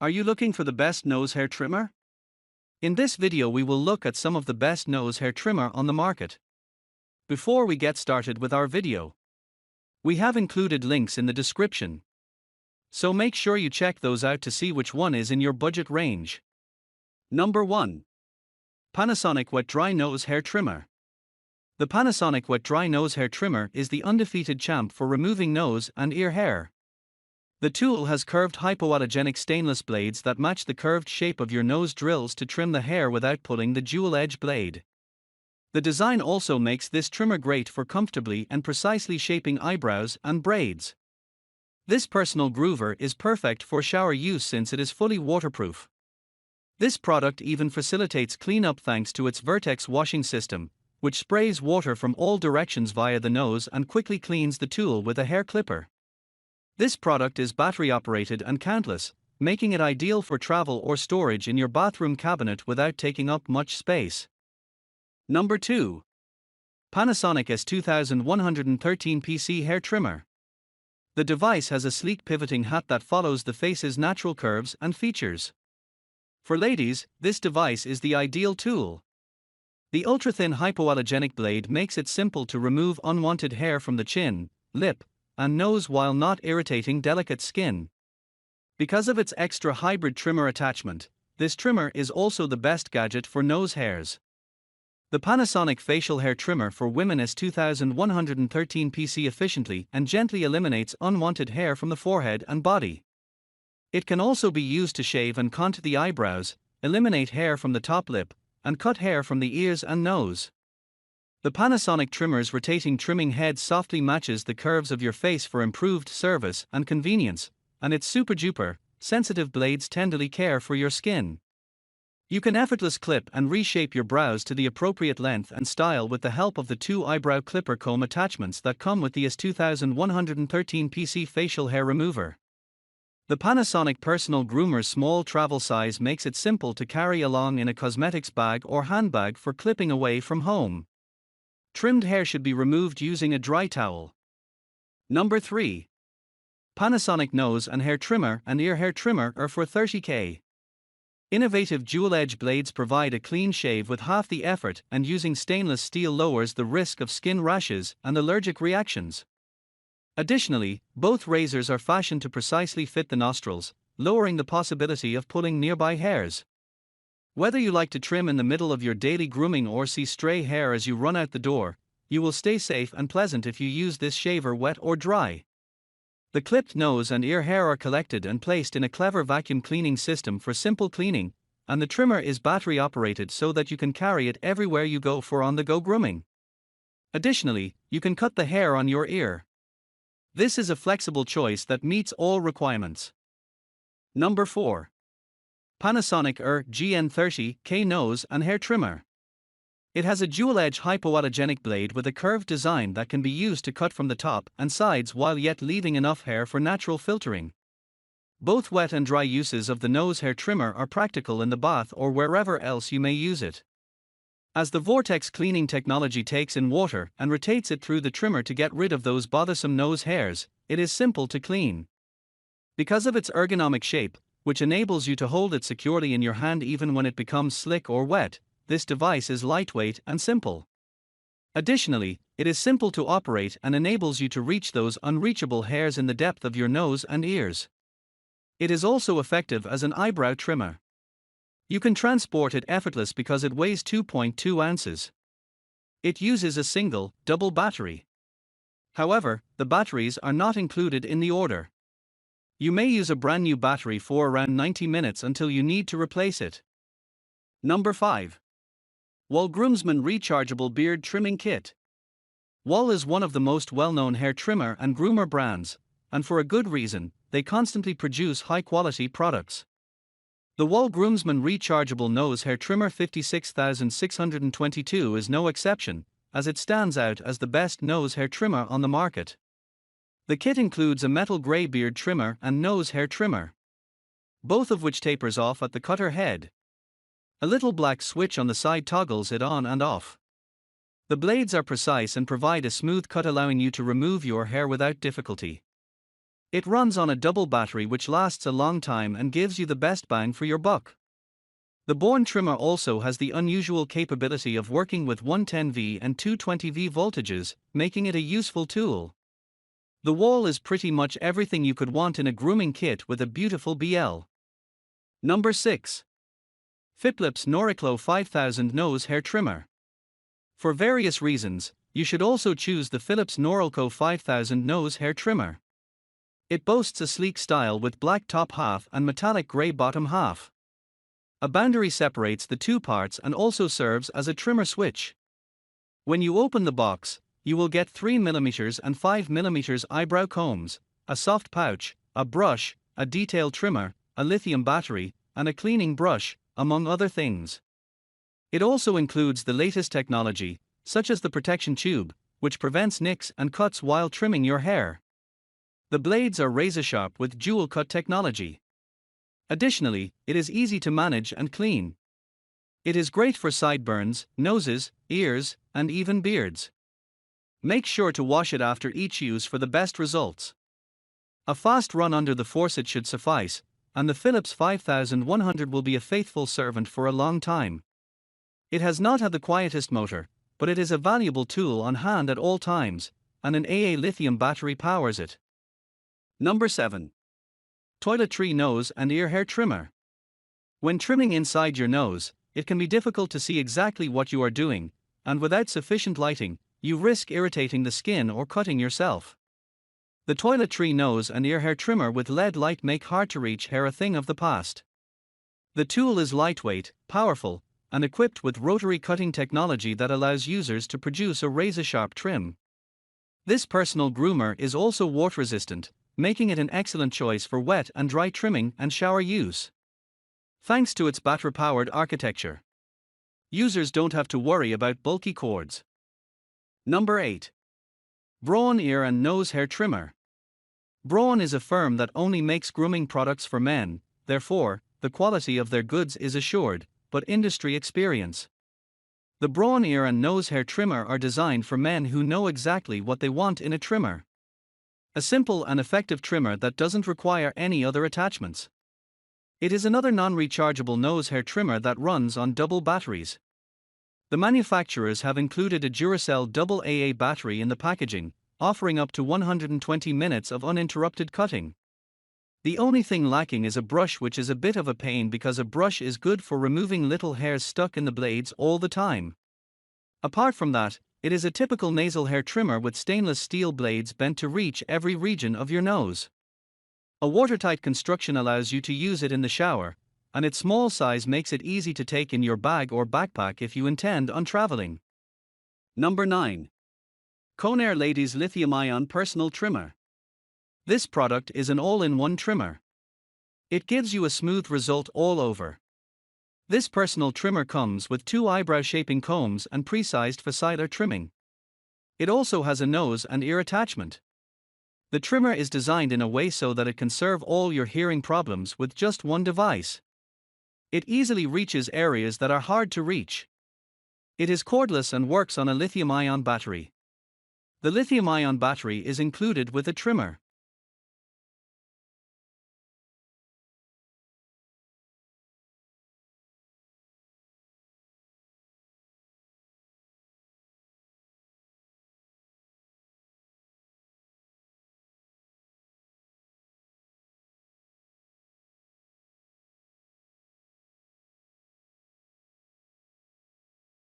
Are you looking for the best nose hair trimmer? In this video we will look at some of the best nose hair trimmer on the market. Before we get started with our video, we have included links in the description, so make sure you check those out to see which one is in your budget range. Number 1. Panasonic Wet Dry Nose Hair Trimmer. The Panasonic Wet Dry Nose Hair Trimmer is the undefeated champ for removing nose and ear hair. The tool has curved hypoallergenic stainless blades that match the curved shape of your nose drills to trim the hair without pulling the dual-edge blade. The design also makes this trimmer great for comfortably and precisely shaping eyebrows and braids. This personal groover is perfect for shower use since it is fully waterproof. This product even facilitates cleanup thanks to its Vertex washing system, which sprays water from all directions via the nose and quickly cleans the tool with a hair clipper. This product is battery operated and countless, making it ideal for travel or storage in your bathroom cabinet without taking up much space. Number 2. Panasonic S2113 PC Hair Trimmer. The device has a sleek pivoting hat that follows the face's natural curves and features. For ladies, this device is the ideal tool. The ultra-thin hypoallergenic blade makes it simple to remove unwanted hair from the chin, lip, and nose while not irritating delicate skin. Because of its extra hybrid trimmer attachment, this trimmer is also the best gadget for nose hairs. The Panasonic Facial Hair Trimmer for Women S2113 PC efficiently and gently eliminates unwanted hair from the forehead and body. It can also be used to shave and contour the eyebrows, eliminate hair from the top lip, and cut hair from the ears and nose. The Panasonic trimmer's rotating trimming head softly matches the curves of your face for improved service and convenience, and its super-duper sensitive blades tenderly care for your skin. You can effortlessly clip and reshape your brows to the appropriate length and style with the help of the two eyebrow clipper comb attachments that come with the S2113 PC facial hair remover. The Panasonic Personal Groomer's small travel size makes it simple to carry along in a cosmetics bag or handbag for clipping away from home. Trimmed hair should be removed using a dry towel. Number 3. Panasonic Nose and Hair Trimmer and Ear Hair Trimmer are for $30K. Innovative dual-edge blades provide a clean shave with half the effort, and using stainless steel lowers the risk of skin rashes and allergic reactions. Additionally, both razors are fashioned to precisely fit the nostrils, lowering the possibility of pulling nearby hairs. Whether you like to trim in the middle of your daily grooming or see stray hair as you run out the door, you will stay safe and pleasant if you use this shaver wet or dry. The clipped nose and ear hair are collected and placed in a clever vacuum cleaning system for simple cleaning, and the trimmer is battery operated so that you can carry it everywhere you go for on-the-go grooming. Additionally, you can cut the hair on your ear. This is a flexible choice that meets all requirements. Number 4. Panasonic GN30K Nose and Hair Trimmer. It has a dual-edge hypoallergenic blade with a curved design that can be used to cut from the top and sides while yet leaving enough hair for natural filtering. Both wet and dry uses of the nose hair trimmer are practical in the bath or wherever else you may use it. As the Vortex cleaning technology takes in water and rotates it through the trimmer to get rid of those bothersome nose hairs, it is simple to clean. Because of its ergonomic shape, which enables you to hold it securely in your hand even when it becomes slick or wet, this device is lightweight and simple. Additionally, it is simple to operate and enables you to reach those unreachable hairs in the depth of your nose and ears. It is also effective as an eyebrow trimmer. You can transport it effortless because it weighs 2.2 ounces. It uses a single, double battery. However, the batteries are not included in the order. You may use a brand new battery for around 90 minutes until you need to replace it. Number 5. Wahl Groomsman Rechargeable Beard Trimming Kit. Wahl is one of the most well-known hair trimmer and groomer brands, and for a good reason. They constantly produce high-quality products. The Wahl Groomsman Rechargeable Nose Hair Trimmer 56622 is no exception, as it stands out as the best nose hair trimmer on the market. The kit includes a metal gray beard trimmer and nose hair trimmer, both of which tapers off at the cutter head. A little black switch on the side toggles it on and off. The blades are precise and provide a smooth cut, allowing you to remove your hair without difficulty. It runs on a double battery which lasts a long time and gives you the best bang for your buck. The Born trimmer also has the unusual capability of working with 110V and 220V voltages, making it a useful tool. The wall is pretty much everything you could want in a grooming kit with a beautiful BL. Number 6. Philips Noriclo 5000 Nose Hair Trimmer. For various reasons, you should also choose the Philips Noriclo 5000 Nose Hair Trimmer. It boasts a sleek style with black top half and metallic grey bottom half. A boundary separates the two parts and also serves as a trimmer switch. When you open the box, you will get 3mm and 5mm eyebrow combs, a soft pouch, a brush, a detail trimmer, a lithium battery, and a cleaning brush, among other things. It also includes the latest technology, such as the protection tube, which prevents nicks and cuts while trimming your hair. The blades are razor sharp with dual cut technology. Additionally, it is easy to manage and clean. It is great for sideburns, noses, ears, and even beards. Make sure to wash it after each use for the best results. A fast run under the faucet should suffice, and the Philips 5100 will be a faithful servant for a long time. It has not had the quietest motor, but it is a valuable tool on hand at all times, and an AA lithium battery powers it. Number 7. Toiletry Nose and Ear Hair Trimmer. When trimming inside your nose, it can be difficult to see exactly what you are doing, and without sufficient lighting, you risk irritating the skin or cutting yourself. The Toiletry Nose and Ear Hair Trimmer with LED light make hard-to-reach hair a thing of the past. The tool is lightweight, powerful, and equipped with rotary cutting technology that allows users to produce a razor-sharp trim. This personal groomer is also water-resistant, making it an excellent choice for wet and dry trimming and shower use. Thanks to its battery-powered architecture, users don't have to worry about bulky cords. Number 8. Braun Ear and Nose Hair Trimmer. Braun is a firm that only makes grooming products for men, therefore, the quality of their goods is assured, but industry experience. The Braun Ear and Nose Hair Trimmer are designed for men who know exactly what they want in a trimmer. A simple and effective trimmer that doesn't require any other attachments. It is another non-rechargeable nose hair trimmer that runs on double batteries. The manufacturers have included a Duracell AA battery in the packaging, offering up to 120 minutes of uninterrupted cutting. The only thing lacking is a brush, which is a bit of a pain because a brush is good for removing little hairs stuck in the blades all the time. Apart from that, it is a typical nasal hair trimmer with stainless steel blades bent to reach every region of your nose. A watertight construction allows you to use it in the shower, and its small size makes it easy to take in your bag or backpack if you intend on traveling. Number 9. Conair Ladies Lithium-Ion Personal Trimmer. This product is an all-in-one trimmer. It gives you a smooth result all over. This personal trimmer comes with 2 eyebrow-shaping combs and pre-sized facialer trimming. It also has a nose and ear attachment. The trimmer is designed in a way so that it can serve all your hearing problems with just one device. It easily reaches areas that are hard to reach. It is cordless and works on a lithium-ion battery. The lithium-ion battery is included with the trimmer.